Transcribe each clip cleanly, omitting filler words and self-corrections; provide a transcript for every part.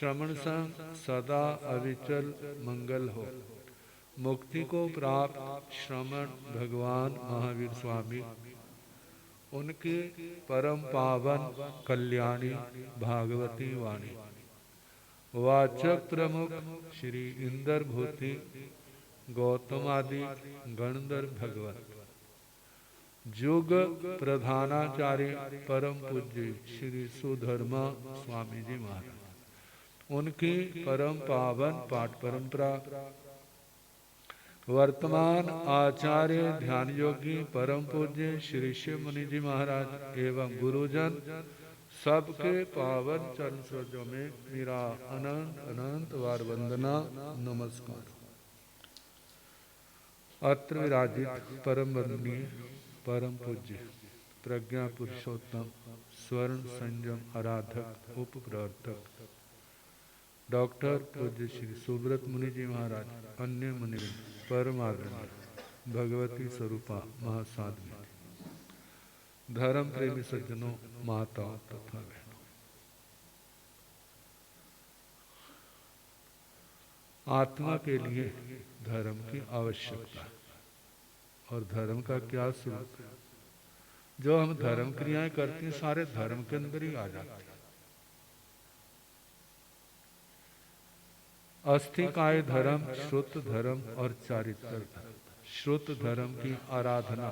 श्रवण संग सदा अविचल मंगल हो। मुक्ति को प्राप्त श्रमण भगवान महावीर स्वामी, उनकी परम पावन कल्याणी भागवती वाणी। वाचक प्रमुख श्री इंदर भूति गौतमादि गणधर भगवत। जुग प्रधानाचार्य परम पूज्य श्री सुधर्मा स्वामी जी महाराज, उनकी परम पावन पाठ परंपरा। वर्तमान आचार्य ध्यान योगी परम पूज्य श्री शिव मुनि जी महाराज एवं गुरुजन सबके पावन चरण सरोजों में मेरा अनंत अनंत बार वंदना नमस्कार। अत्र विराजित परम वंदनीय परम पूज्य प्रज्ञा पुरुषोत्तम स्वर्ण संयम आराधक उप प्रवर्तक डॉक्टर पूज्य श्री सुब्रत मुनि जी महाराज, अन्य मुनि परम आदरणीय भगवती स्वरूपा महासाध्वी, धर्म प्रेमी सज्जनों, माताओं तथा बहनों, आत्मा के लिए धर्म की आवश्यकता और धर्म का क्या स्वरूप है। जो हम धर्म क्रियाएं करते हैं सारे धर्म के अंदर ही आ जाते हैं। अस्थिकाय धर्म, श्रुत धर्म और चारित्र धर्म। श्रुत धर्म की आराधना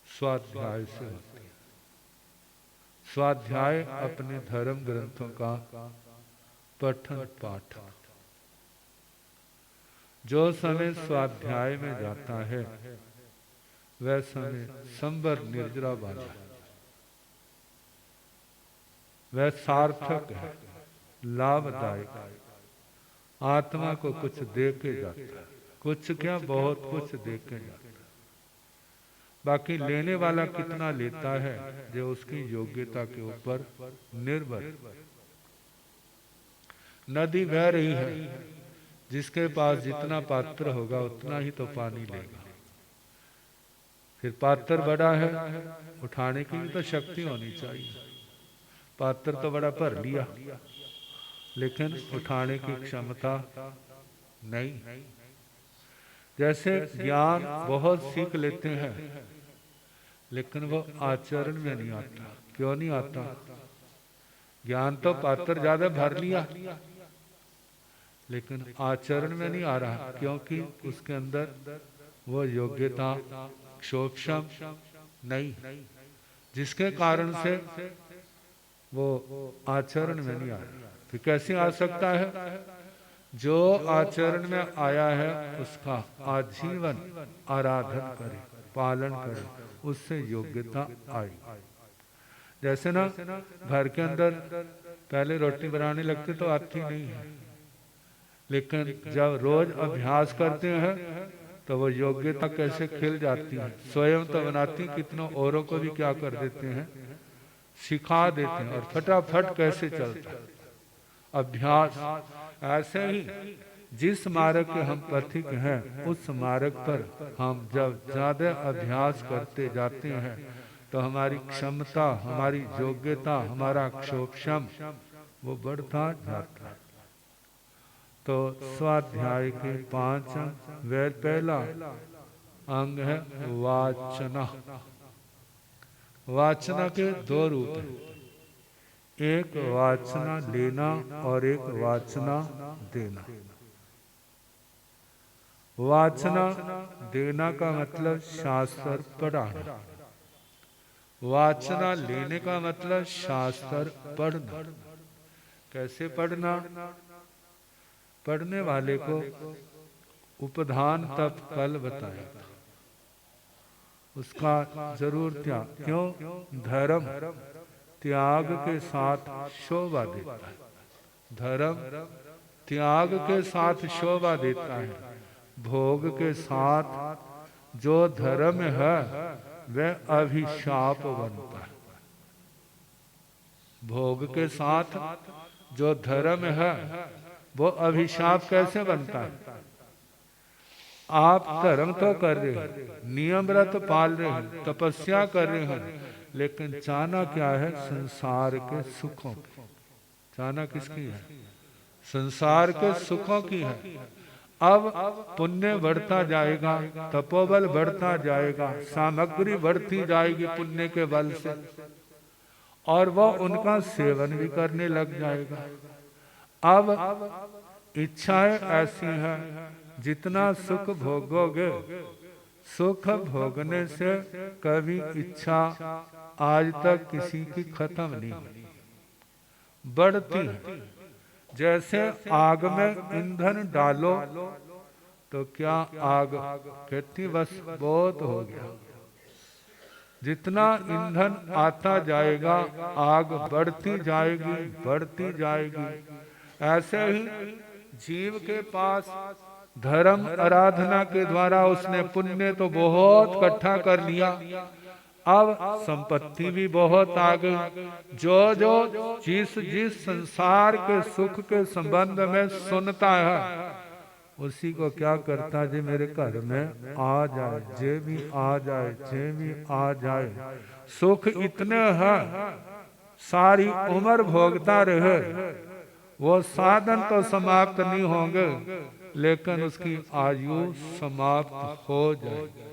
स्वाध्याय से होती है। स्वाध्याय अपने धर्म ग्रंथों का पठन पाठ। जो समय स्वाध्याय में जाता है वह समय संवर निर्जरा वाला है, वह सार्थक है, लाभदायक है। आत्मा को कुछ दे के जाता है, कुछ क्या बहुत कुछ दे के जाता है। बाकी लेने वाला कितना लेता है जो उसकी योग्यता के ऊपर निर्भर। नदी बह रही है, जिसके पास जितना पात्र होगा उतना ही तो पानी लेगा। फिर पात्र बड़ा है, उठाने की भी तो शक्ति होनी चाहिए। पात्र तो बड़ा भर लिया लेकिन उठाने की क्षमता नहीं। जैसे ज्ञान बहुत सीख लेते हैं लेकिन वो आचरण में नहीं आता। क्यों नहीं आता? ज्ञान तो पात्र ज्यादा भर लिया लेकिन आचरण में नहीं आ रहा, क्योंकि उसके अंदर वो योग्यता क्षोभक्षम नहीं, जिसके कारण से वो आचरण में नहीं आ रहा। फिर कैसे आ सकता है? जो आचरण में आया है उसका आजीवन आराधन करे, पालन करे, उससे योग्यता आई। जैसे ना घर के अंदर पहले रोटी बनाने लगते तो आती नहीं है, लेकिन जब रोज अभ्यास करते हैं तो वो योग्यता कैसे खिल जाती है। स्वयं तो बनाती, कितनों औरों को भी क्या कर देते हैं, सिखा देते हैं, और फटाफट कैसे चलता है अभ्यास। ऐसे ही जिस मार्ग के हम पथिक हैं उस मार्ग पर हम जब ज्यादा अभ्यास करते जाते हैं तो हमारी क्षमता, हमारी योग्यता, हमारा क्षोभक्षम वो बढ़ता जाता है। तो स्वाध्याय के 5 अंग, वह पहला अंग है वाचना। वाचना के 2 रूप हैं, एक वाचना लेना और एक वाचना देना। वाचना देना का मतलब शास्त्र पढ़ाना, वाचना लेने का मतलब शास्त्र पढ़ना। कैसे पढ़ना? पढ़ने वाले को उपधान तप कल बताया था, उसका जरूर त्याग। क्यों? धर्म त्याग के साथ शोभा देता है। धर्म त्याग के साथ शोभा देता है। भोग के साथ जो धर्म है वह अभिशाप बनता है। भोग के साथ जो धर्म है वो अभिशाप कैसे बनता है? आप धर्म तो कर रहे हैं, नियम व्रत पाल रहे हैं, तपस्या कर रहे हैं, लेकिन चाहना क्या है? संसार के सुखों, चाहना किसकी है? संसार के सुखों की है। अब पुण्य बढ़ता जाएगा, तपोबल बढ़ता जाएगा, सामग्री बढ़ती जाएगी पुण्य के बल से, और वह उनका सेवन भी करने लग जाएगा। अब इच्छाएं ऐसी हैं, जितना सुख भोगोगे, सुख भोगने से कभी इच्छा आज तक किसी की खत्म नहीं हुई, बढ़ती है। जैसे आग में ईंधन डालो तो क्या आग कहती बस बहुत हो गया, जितना ईंधन आता जाएगा आग बढ़ती जाएगी, बढ़ती जाएगी। ऐसे ही जीव के पास धर्म आराधना के द्वारा उसने पुण्य तो बहुत इकट्ठा कर लिया, अब संपत्ति भी बहुत आ गई। जो जो जिस जिस संसार के सुख के संबंध में सुनता है, उसी को क्या करता है, मेरे घर में आ जाए, जे भी आ जाए, जे भी आ जाए, सुख इतने हैं सारी उम्र भोगता रहे, वो साधन तो समाप्त नहीं होंगे, लेकिन उसकी आयु समाप्त हो जाएगी।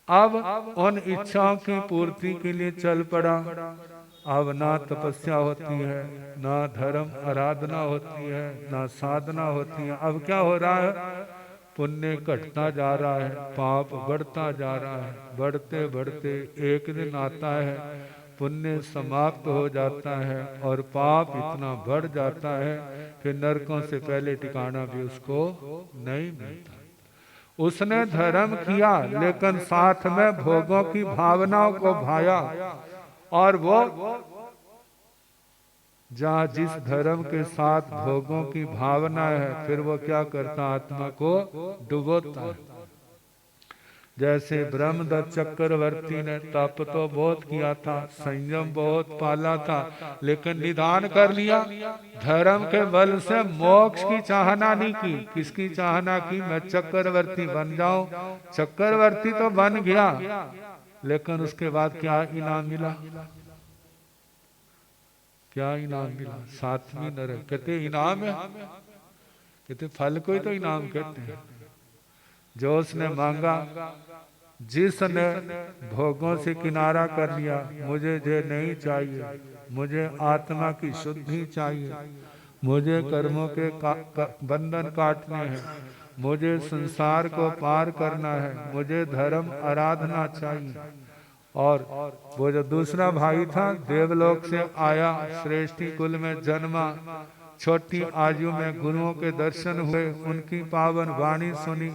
अब उन इच्छाओं की पूर्ति के लिए चल पड़ा। अब ना तपस्या होती है, ना धर्म आराधना होती है, ना साधना होती है। अब क्या हो रहा है, पुण्य घटता जा रहा है, पाप बढ़ता जा रहा है, बढ़ते बढ़ते एक दिन आता है पुण्य समाप्त हो जाता है और पाप इतना बढ़ जाता है, फिर नरकों से पहले ठिकाना भी उसको नहीं मिलता। उसने धर्म किया लेकिन साथ में भोगों की भावनाओं को भाया, और वो जहाँ जिस धर्म के साथ भोगों की भावना है, फिर वो क्या करता, आत्मा को डुबोता है। जैसे ब्रह्मदत्त चक्रवर्ती ने तप तो बहुत किया था, संयम बहुत पाला था, लेकिन निदान कर लिया, धर्म के बल से मोक्ष की चाहना नहीं की। किसकी चाहना की, मैं चक्रवर्ती बन जाऊं। चक्रवर्ती तो बन गया, लेकिन उसके बाद क्या इनाम मिला, क्या इनाम मिला, सातवीं नरक। कहते इनाम है, कहते फल को ही तो इनाम कहते हैं। जो उसने मांगा, जिसने भोगों से किनारा कर लिया, मुझे ये नहीं चाहिए, मुझे आत्मा की शुद्धि चाहिए, मुझे कर्मों के बंधन काटने हैं, मुझे संसार को पार करना है, मुझे धर्म आराधना चाहिए। और वो जो दूसरा भाई था, देवलोक से आया, श्रेष्ठी कुल में जन्मा, छोटी आयु में गुरुओं के दर्शन हुए, उनकी पावन वाणी सुनी,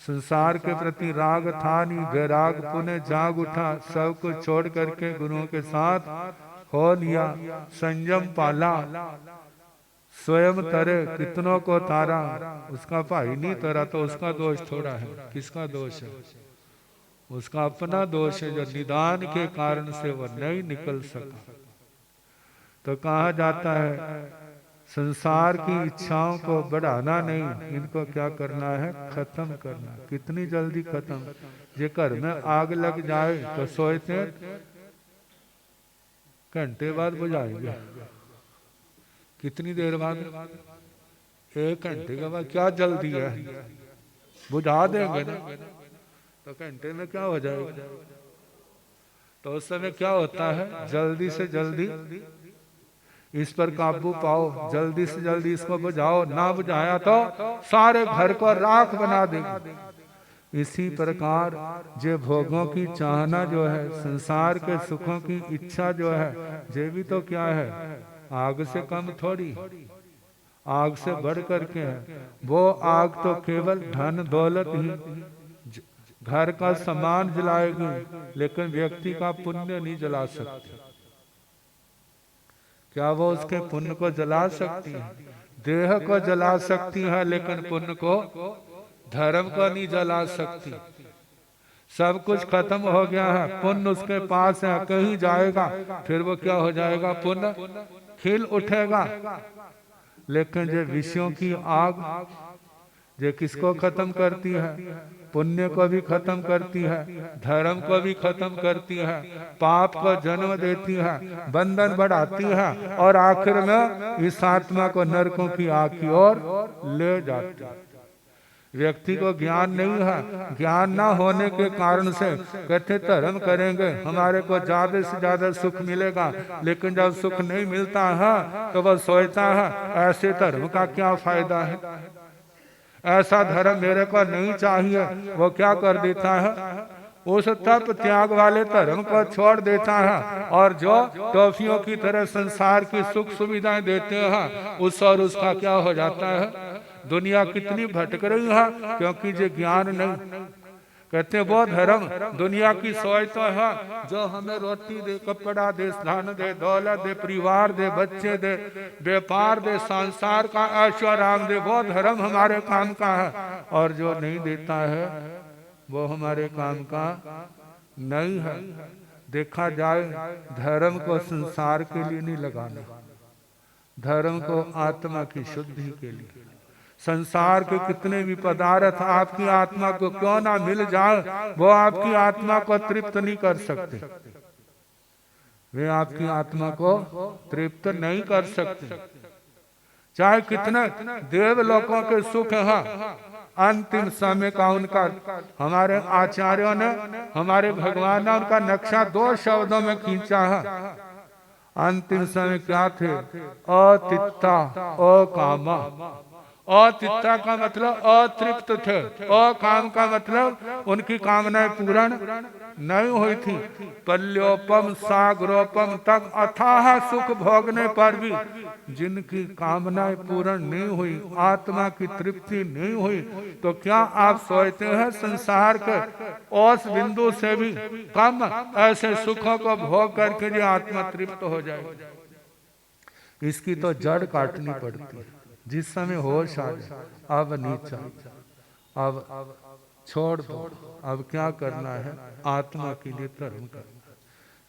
संसार के प्रति राग था नहीं, वैराग पुनः जाग उठा, सब कुछ छोड़ करके गुरुओं के साथ हो लिया, संयम पाला, स्वयं तरे, कितनों को तारा, उसका भाई नहीं तरा तो उसका दोष थोड़ा है, किसका दोष है, उसका अपना दोष है, जो निदान के कारण से वह नहीं निकल सका। तो कहा जाता है संसार की इच्छाओं को बढ़ाना नहीं, इनको क्या करना है, खत्म करना। कितनी जल्दी खत्म, जे घर में आग लग जाए तो सोचते घंटे बाद बुझाएंगे, कितनी देर बाद, 1 घंटे के बाद, क्या जल्दी है, बुझा देंगे ना, तो घंटे में क्या हो जाएगा। तो उस समय क्या होता है, जल्दी से जल्दी इस पर काबू पाओ, जल्दी से जल्दी इसको बुझाओ, ना बुझाया तो सारे घर को राख बना देंगे। इसी प्रकार जो भोगों की चाहना जो है, संसार के सुखों की इच्छा जो है, ये भी तो क्या है, आग से कम थोड़ी, आग से बढ़ करके है। वो आग तो केवल धन दौलत ही, घर का सामान जलाएगी, लेकिन व्यक्ति का पुण्य नहीं जला सकती। क्या वो उसके पुण्य को जला सकती है, देह को जला सकती है, लेकिन पुण्य को, धर्म को नहीं जला सकती। सब कुछ खत्म हो गया है, पुण्य उसके पास है, कहीं जाएगा फिर वो क्या हो जाएगा, पुण्य खिल उठेगा। लेकिन जो विषयों की आग, ये किसको खत्म करती है? पुण्य को भी खत्म करती है, धर्म को भी खत्म करती है, पाप को जन्म देती है, बंधन बढ़ाती है और आखिर में इस आत्मा को नरकों की आग की ओर ले जाती है। व्यक्ति को ज्ञान नहीं है, ज्ञान ना होने के कारण से कहते धर्म करेंगे हमारे को ज्यादा से ज्यादा सुख मिलेगा, लेकिन जब सुख नहीं मिलता है तो वह सोचता है ऐसे धर्म का क्या फायदा है, ऐसा धर्म मेरे को नहीं चाहिए। वो क्या कर देता है? उस तप त्याग वाले धर्म को छोड़ देता है और जो टॉफियों की तरह संसार की सुख सुविधाएं देते हैं उस और उसका क्या हो जाता है? दुनिया कितनी भटक रही है क्योंकि ये ज्ञान नहीं। कहते वो धर्म दुनिया की सोच तो है जो हमें रोटी दे, कपड़ा दे, धन दे, दौलत दे, परिवार दे, बच्चे दे, व्यापार दे, संसार का ऐश्वर्य दे, वो धर्म हमारे काम का है। और जो नहीं देता है वो हमारे काम का नहीं है। देखा जाए धर्म को संसार के लिए नहीं लगाना, धर्म को आत्मा की शुद्धि के लिए। संसार के कितने भी पदार्थ आपकी आत्मा को क्यों ना मिल जाए, वो आपकी आत्मा को तृप्त नहीं कर सकते, वे आपकी आत्मा को तृप्त नहीं कर सकते। चाहे कितने देवलोकों के सुख है, अंतिम समय का उनका हमारे आचार्यों ने, हमारे भगवान ने उनका नक्शा 2 शब्दों में खींचा है। अंतिम समय क्या थे? अतित्ता अकामा। अतित्ता का मतलब अतृप्त थे, अकाम का मतलब उनकी कामनाएं पूर्ण नहीं हुई थी। पल्योपम सागरोपम तक अथाह सुख भोगने पर भी जिनकी कामनाएं पूर्ण नहीं हुई, आत्मा की तृप्ति नहीं हुई, तो क्या आप सोचते हैं संसार के उस बिंदु से भी कम ऐसे सुखों को भोग करके जो आत्मा तृप्त हो जाए? इसकी तो जड़ काटनी पड़ती है। जिस समय होश आ जाए अब नीचा, अब छोड़ दो, अब क्या करना है? आत्मा के लिए कर्म करना।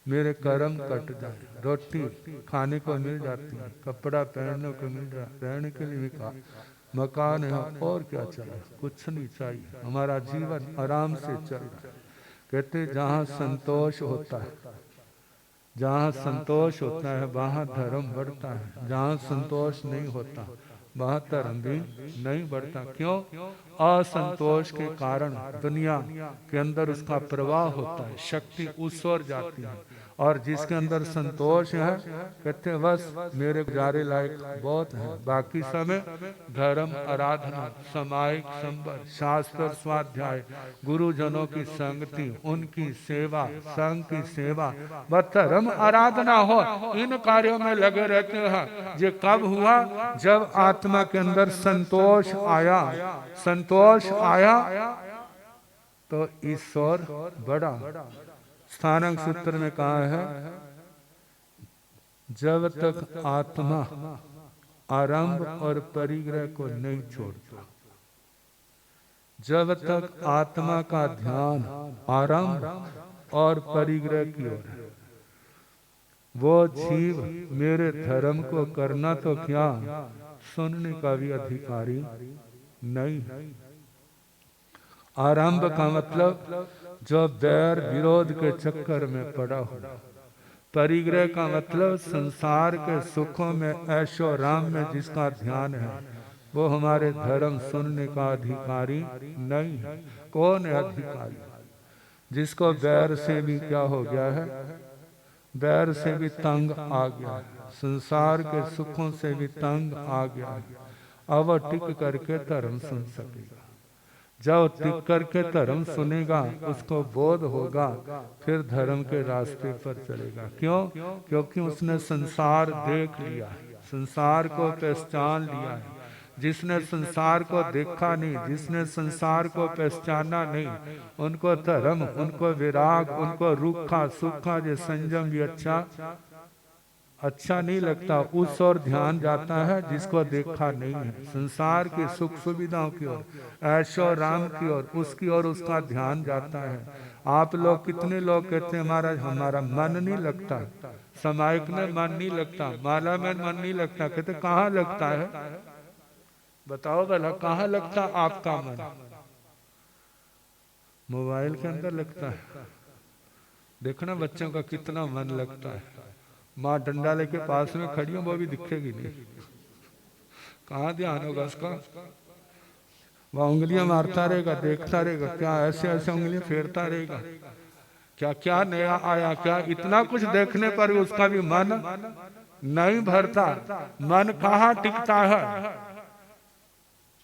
मेरे कर्म कट जाए, रोटी खाने को मिल जाती है, कपड़ा पहनने को मिल रहा, रहने के लिए भी कहा, मकान है, और क्या चाहिए? कुछ नहीं चाहिए, हमारा जीवन आराम से चल रहा है। कहते जहाँ संतोष होता है, जहाँ संतोष होता है वहाँ धर्म बढ़ता है, जहाँ संतोष नहीं होता वहाँ धर्म भी नहीं बढ़ता। क्यों? असंतोष के कारण दुनिया के अंदर उसका प्रवाह होता है, शक्ति उस ओर जाती है। और जिसके अंदर संतोष है कहते बस मेरे गुजारे लायक बहुत है, बाकी समय धर्म आराधना, सामायिक संबंध, शास्त्र स्वाध्याय, गुरुजनों की संगति, उनकी सेवा, संघ की सेवा, व धर्म आराधना हो, इन कार्यों में लगे रहते हैं। ये कब हुआ? जब आत्मा के अंदर संतोष आया। संतोष आया तो ईश्वर बड़ा। स्थानक सूत्र में कहा है जब तक आत्मा आरंभ और परिग्रह को नहीं छोड़ता, जब तक आत्मा का ध्यान आरंभ और परिग्रह की ओर है, वो जीव मेरे धर्म को करना तो क्या सुनने का भी अधिकारी नहीं। आरंभ का मतलब जो बैर विरोध के चक्कर में पड़ा हो, परिग्रह का मतलब संसार के सुखों में ऐशो राम में जिसका ध्यान है वो हमारे धर्म सुनने का अधिकारी नहीं है। कौन है अधिकारी? जिसको बैर से भी क्या हो गया है, बैर से भी तंग आ गया है, संसार के सुखों से भी तंग आ गया है, अब वो टिक करके धर्म सुन सकेगा। जब टिक करके धर्म सुनेगा उसको बोध होगा, फिर धर्म के रास्ते पर चलेगा। क्यों? क्योंकि उसने संसार देख लिया है, संसार को पहचान लिया है। जिसने संसार को देखा नहीं, जिसने संसार को पहचाना नहीं, उनको धर्म, उनको विराग, उनको रूखा सूखा जो संयम भी अच्छा नहीं लगता। उस ओर ध्यान जाता है जिसको देखा नहीं है, संसार की सुख सुविधाओं की ओर, ऐशो राम की ओर, उसकी ओर उसका ध्यान जाता है। आप लोग कितने लोग कहते हैं हमारा मन नहीं लगता, सामायिक में मन नहीं लगता, माला में मन नहीं लगता। कहते कहाँ लगता है? बताओ भला कहाँ लगता आपका मन? मोबाइल के अंदर लगता है। देखना बच्चों का कितना मन लगता है। माँ डंडा लेके पास में खड़ी हो, वो भी दिखेगी नहीं, कहाँ ध्यान होगा उसका? वह उंगलियां मारता रहेगा, देखता रहेगा, क्या ऐसे ऐसे उंगलियां फेरता रहेगा, क्या क्या नया आया, क्या इतना कुछ देखने पर भी उसका भी मन नहीं भरता। मन कहाँ टिकता है?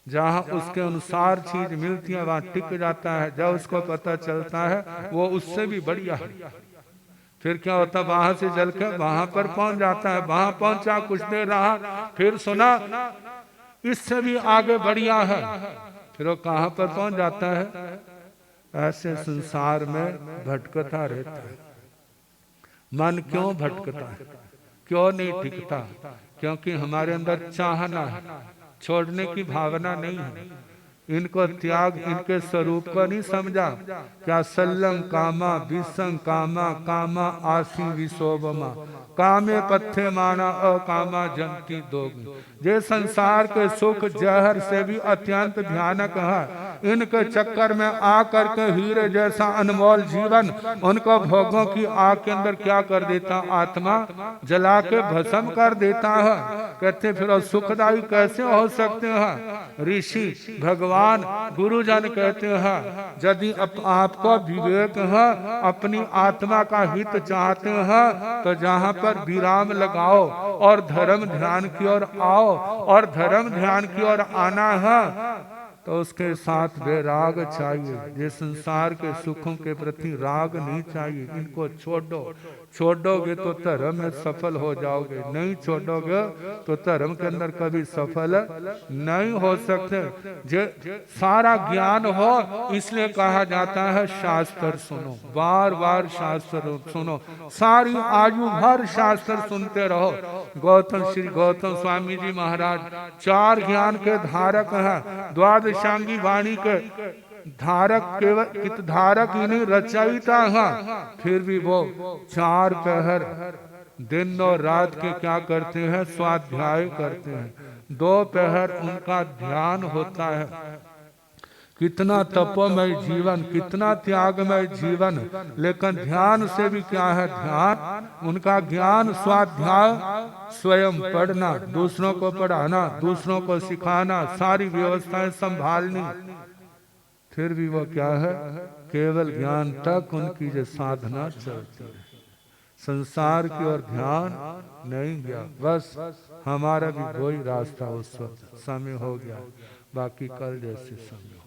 जहाँ उसके अनुसार चीज मिलती है वहां टिक जाता है। जब उसको पता चलता है वो उससे भी बढ़िया है, फिर क्या होता, वहां से जल के वहां पर पहुंच जाता है। वहां पहुंचा, कुछ देर रहा, फिर सुना इससे भी आगे बढ़िया है, फिर वो कहां पर पहुंच जाता है? ऐसे संसार में भटकता रहता है। मन क्यों भटकता है, क्यों नहीं टिकता? क्योंकि हमारे अंदर चाहना है, छोड़ने की भावना नहीं है। इनको त्याग, इनके स्वरूप को नहीं समझा। क्या सल्लम कामा विसंग कामा कामा आसी विशोभमा कामे पत्थे माना अकामा जंती दोग। जे संसार के सुख जहर से भी अत्यंत भयानक है। इनके चक्कर में आकर के हीरे जैसा अनमोल जीवन उनको भोगों की आग के अंदर क्या कर देता? आत्मा जला के भस्म कर देता है। कहते फिर सुखदायी कैसे हो सकते हैं? ऋषि भगवान गुरुजन कहते हैं यदि आपको विवेक है, अपनी आत्मा का हित चाहते हैं, तो जहाँ पर विराम लगाओ और धर्म ध्यान की ओर आओ। और धर्म ध्यान की ओर आना है तो उसके साथ वैराग चाहिए। ये संसार के सुखों के प्रति राग नहीं चाहिए। इनको छोड़ो, छोड़ोगे तो धर्म में सफल हो जाओगे, नहीं छोड़ोगे तो धर्म के अंदर कभी सफल नहीं हो सकते। जे सारा ज्ञान हो, इसलिए कहा जाता है शास्त्र सुनो, बार बार शास्त्र सुनो, सारी आयु भर शास्त्र सुनते रहो। गौतम श्री गौतम स्वामी जी महाराज 4 ज्ञान के धारक हैं, द्वादशांगी वाणी के धारक, केवल हित धारक ही नहीं रचयिता है। फिर भी वो 4 पहर दिन और रात के क्या करते हैं? स्वाध्याय करते हैं। 2 पहर उनका ध्यान होता है। कितना तपोमय जीवन, कितना त्यागमय जीवन, लेकिन ध्यान से भी क्या है? ध्यान उनका ज्ञान, स्वाध्याय, स्वयं पढ़ना, दूसरों को पढ़ाना, दूसरों को सिखाना, सारी व्यवस्थाएं संभालनी। फिर भी वो क्या है? केवल ज्ञान तक उनकी जो साधना चलती है, संसार की ओर ध्यान नहीं गया। बस हमारा भी वही रास्ता। उस वक्त समय हो गया, बाकी कल जैसे समय।